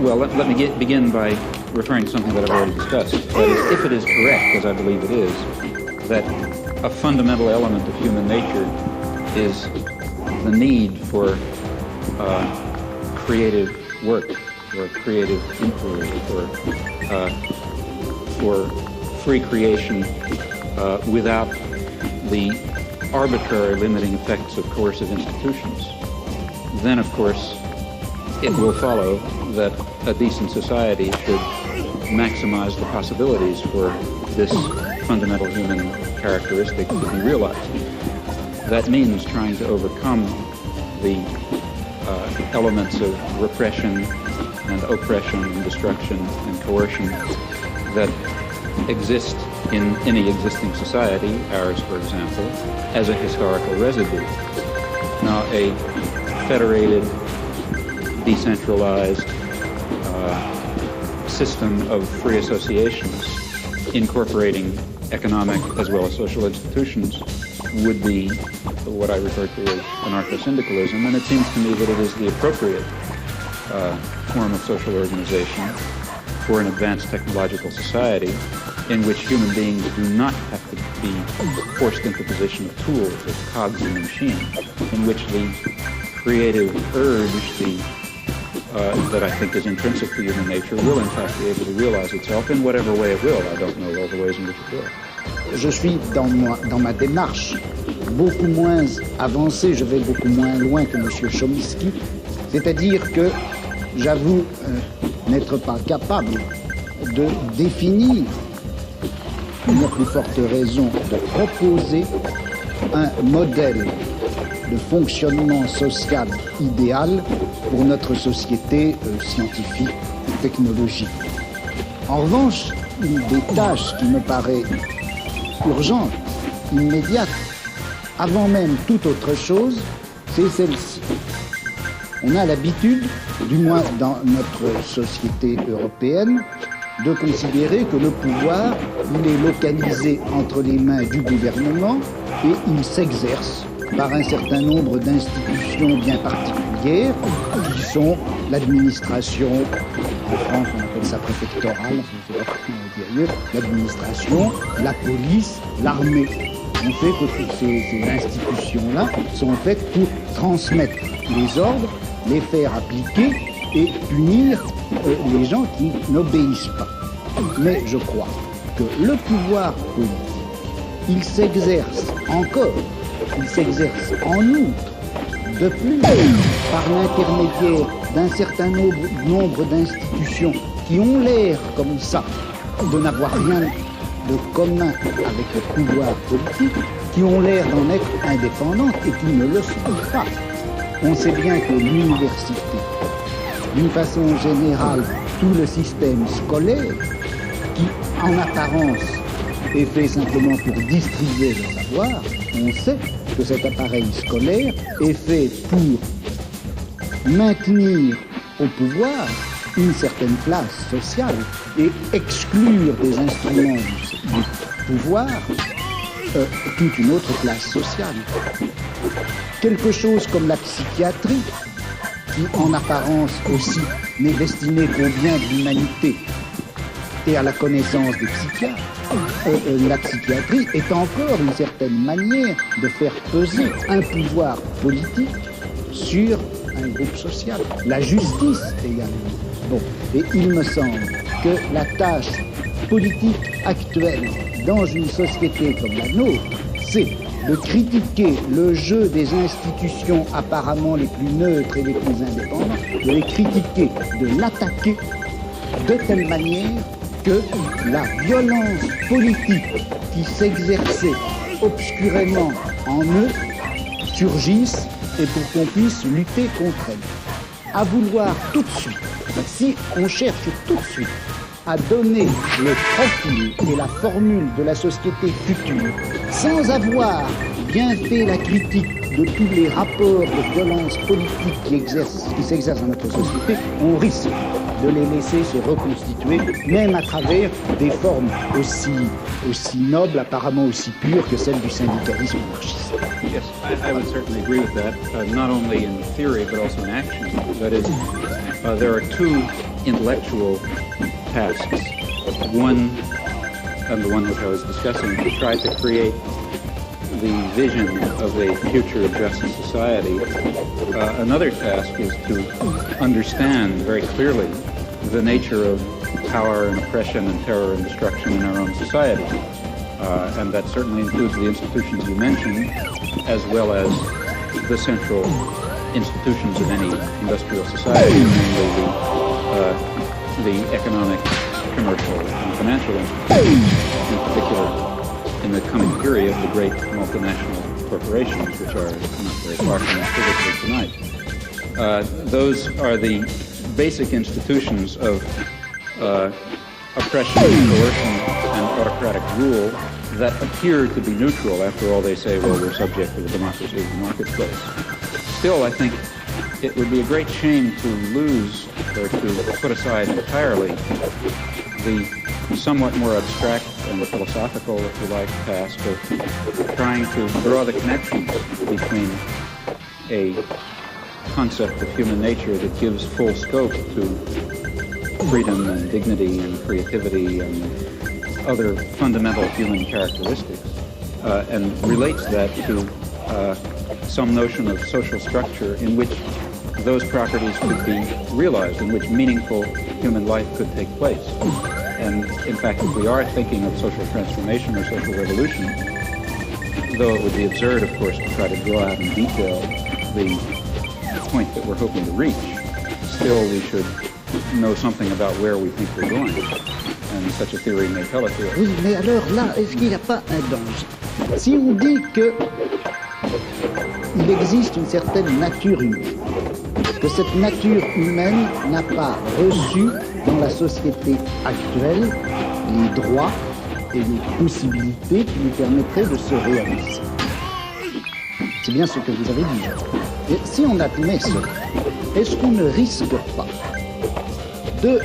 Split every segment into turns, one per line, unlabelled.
Well, let me begin by referring to something that I've already discussed. That is, if it is correct, as I believe it is, that a fundamental element of human nature is the need for creative work, or creative inquiry, for free creation without the arbitrary limiting effects of coercive institutions, then of course it will follow that a decent society should maximize the possibilities for this fundamental human characteristic to be realized. That means trying to overcome the elements of repression and oppression and destruction and coercion that exist in any existing society, ours for example, as a historical residue. Now, a federated, decentralized system of free associations incorporating economic as well as social institutions would be what I refer to as anarcho-syndicalism, and it seems to me that it is the appropriate form of social organization for an advanced technological society in which human beings do not have to be forced into the position of tools, of cogs in the machine, in which the creative urge, that I think is intrinsic to human nature, will in fact be able to realize itself in whatever way it will. I don't know all the ways in which it will.
Je suis dans ma démarche beaucoup moins avancée, je vais beaucoup moins loin que M. Chomsky, c'est-à-dire que j'avoue n'être pas capable de définir, une plus forte raison de proposer un modèle de fonctionnement social idéal pour notre société scientifique et technologique. En revanche, une des tâches qui me paraît urgente, immédiate, avant même toute autre chose, c'est celle-ci. On a l'habitude, du moins dans notre société européenne, de considérer que le pouvoir, il est localisé entre les mains du gouvernement et il s'exerce par un certain nombre d'institutions bien particulières qui sont l'administration, en France on appelle ça préfectorale, je ne sais pas comment on dit ailleurs, l'administration, la police, l'armée. On fait que toutes ces institutions-là sont faites pour transmettre les ordres, les faire appliquer et punir les gens qui n'obéissent pas. Mais je crois que le pouvoir politique, il s'exerce encore, il s'exerce en outre, de plus, par l'intermédiaire d'un certain nombre d'institutions qui ont l'air comme ça de n'avoir rien de commun avec le pouvoir politique, qui ont l'air d'en être indépendantes et qui ne le sont pas. On sait bien que l'université, d'une façon générale, tout le système scolaire, qui en apparence est fait simplement pour distribuer le savoir, on sait que cet appareil scolaire est fait pour maintenir au pouvoir une certaine classe sociale et exclure des instruments du pouvoir toute une autre classe sociale. Quelque chose comme la psychiatrie, qui en apparence aussi n'est destinée qu'au bien de l'humanité et à la connaissance des psychiatres, la psychiatrie est encore une certaine manière de faire peser un pouvoir politique sur un groupe social. La justice également. Bon, et il me semble que la tâche politique actuelle dans une société comme la nôtre, c'est de critiquer le jeu des institutions apparemment les plus neutres et les plus indépendantes, de les critiquer, de l'attaquer de telle manière que la violence politique qui s'exerçait obscurément en eux surgisse et pour qu'on puisse lutter contre elle. À vouloir tout de suite, si on cherche tout de suite à donner le profil et la formule de la société future, sans avoir bien fait la critique de tous les rapports de violence politique qui s'exercent dans notre société, on risque de les laisser se reconstituer, même à travers des formes aussi nobles, apparemment aussi pures que celles du syndicalisme anarchiste.
Yes, I would certainly agree with that, not only in theory but also in action. That is, there are two intellectual tasks. One, and the one which I was discussing, to try to create the vision of a future just society. Another task is to understand very clearly the nature of power and oppression and terror and destruction in our own society. And that certainly includes the institutions you mentioned, as well as the central institutions of any industrial society, namely the economic, commercial, and financial institutions, in particular in the coming period, the great multinational corporations, which are not very far from us physically tonight. Those are the basic institutions of oppression, coercion, and autocratic rule that appear to be neutral. After all, they say, well, we're subject to the democracy of the marketplace. Still, I think it would be a great shame to lose or to put aside entirely the somewhat more abstract and philosophical, if you like, task of trying to draw the connections between a concept of human nature that gives full scope to freedom and dignity and creativity and other fundamental human characteristics, and relates that to some notion of social structure in which those properties could be realized, in which meaningful human life could take place. And in fact, if we are thinking of social transformation or social revolution, though it would be absurd, of course, to try to draw out in detail the point that we're hoping to reach, still we should know something about where we think we're going. And such a theory may tell us here.
Oui, mais alors là, est-ce qu'il n'y a pas un danger? Si on dit que il existe une certaine nature humaine, que cette nature humaine n'a pas reçu dans la société actuelle les droits et les possibilités qui lui permettraient de se réaliser. C'est bien ce que vous avez dit. Et si on admet cela, est-ce qu'on ne risque pas de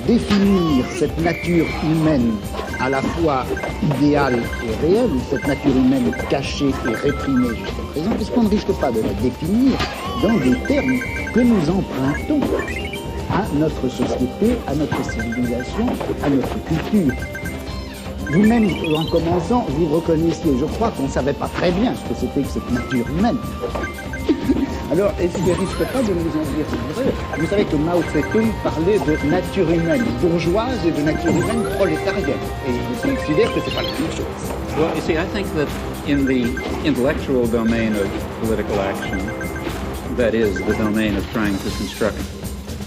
définir cette nature humaine à la fois idéale et réelle, ou cette nature humaine cachée et réprimée jusqu'à présent, est-ce qu'on ne risque pas de la définir dans des termes que nous empruntons à notre société, à notre civilisation, à notre culture? Vous-même, en commençant, vous reconnaissiez, je crois qu'on ne savait pas très bien ce que c'était que cette nature humaine. Alors, est-ce qu'il ne risque pas de nous en dire une erreur? Vous savez que Mao Tse-tung parlait de nature humaine bourgeoise et de nature humaine prolétarienne. Et il considère que ce n'est pas la même chose.
Well, you see, I think that in the intellectual domain of political action, that is, the domain of trying to construct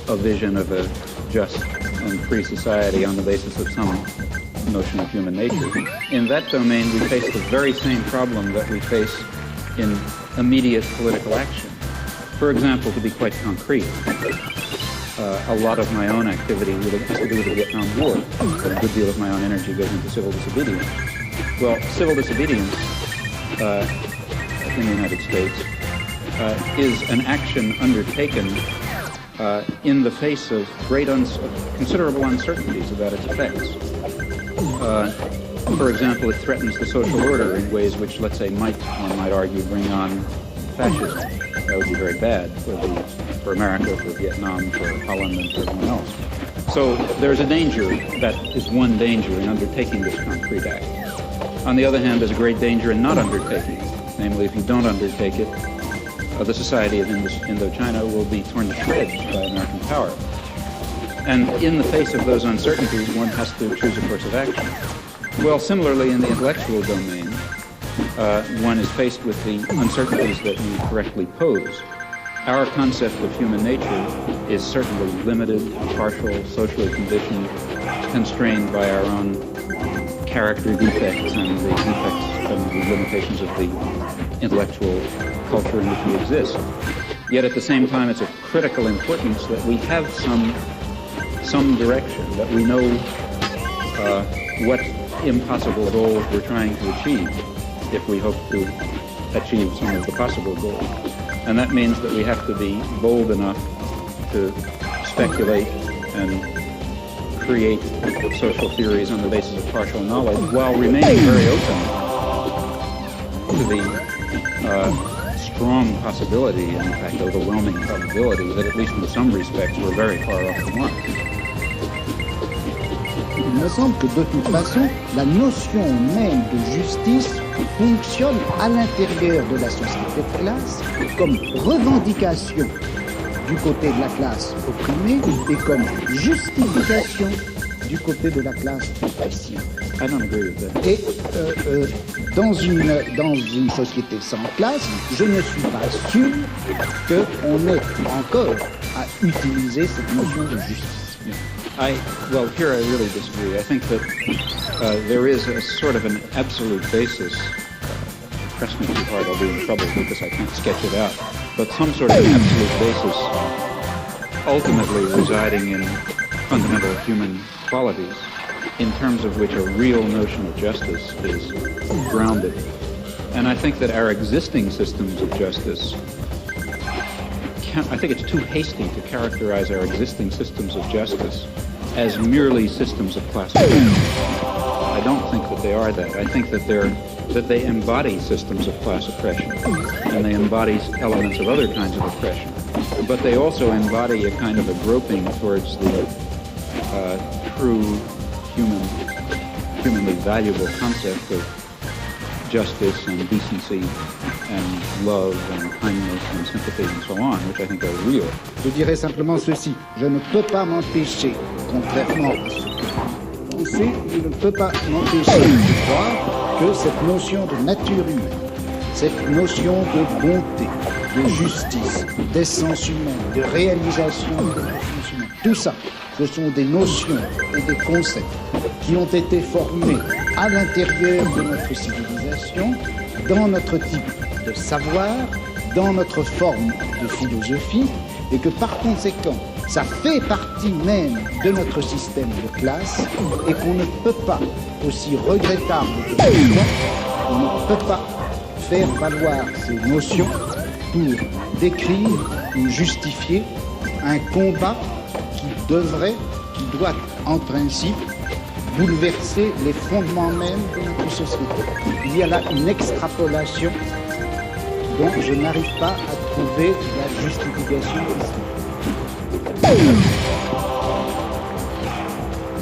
a vision of a just and free society on the basis of some notion of human nature, in that domain we face the very same problem that we face in immediate political action. For example, to be quite concrete, a lot of my own activity has to do with the Vietnam War, but a good deal of my own energy goes into civil disobedience. Well, civil disobedience in the United States is an action undertaken in the face of considerable uncertainties about its effects. For example, it threatens the social order in ways which, let's say, one might argue, bring on fascism. That would be very bad for America, for Vietnam, for Holland, and for everyone else. So there's a danger, that is one danger in undertaking this concrete act. On the other hand, there's a great danger in not undertaking it. Namely, if you don't undertake it, the society of Indochina will be torn to shreds by American power. And in the face of those uncertainties, one has to choose a course of action. Well, similarly, in the intellectual domain, one is faced with the uncertainties that you correctly pose. Our concept of human nature is certainly limited, partial, socially conditioned, constrained by our own character defects and the defects and the limitations of the intellectual culture in which we exist. Yet at the same time, it's of critical importance that we have some direction, that we know what impossible goals we're trying to achieve if we hope to achieve some of the possible goals. And that means that we have to be bold enough to speculate and create social theories on the basis of partial knowledge while remaining very open to the strong possibility, in fact overwhelming probability, that at least in some respects we're very far off the mark.
Il me semble que de toute façon, la notion même de justice fonctionne à l'intérieur de la société de classe comme revendication du côté de la classe opprimée et comme justification du côté de la classe oppressive.
I don't agree with that.
Et dans une société sans classe, je ne suis pas sûr qu'on ait encore à utiliser cette notion de justice.
Well, here I really disagree. I think that there is a sort of an absolute basis. Press me too hard, I'll be in trouble because I can't sketch it out. But some sort of an absolute basis ultimately residing in fundamental human qualities in terms of which a real notion of justice is grounded. And I think that our existing systems of justice, I think it's too hasty to characterize our existing systems of justice as merely systems of classification. I don't think that they are that. I think that they embody systems of class oppression, and they embody elements of other kinds of oppression. But they also embody a kind of a groping towards the true humanly valuable concept of justice and decency and love and kindness and sympathy and so on, which I think are real.
Je dirais simplement ceci, je ne peux pas m'empêcher, contrairement à ce que vous pensez, je ne peux pas m'empêcher de croire que cette notion de nature humaine, cette notion de bonté, de justice, d'essence humaine, de réalisation de l'essence humaine, tout ça, ce sont des notions et des concepts qui ont été formés à l'intérieur de notre civilisation, dans notre type de savoir, dans notre forme de philosophie, et que par conséquent, ça fait partie même de notre système de classe, et qu'on ne peut pas, aussi regrettable que ce soit, on ne peut pas faire valoir ces notions pour décrire ou justifier un combat qui doit en principe bouleverser les fondements mêmes de notre société. Il y a là une extrapolation dont je n'arrive pas à trouver la justification.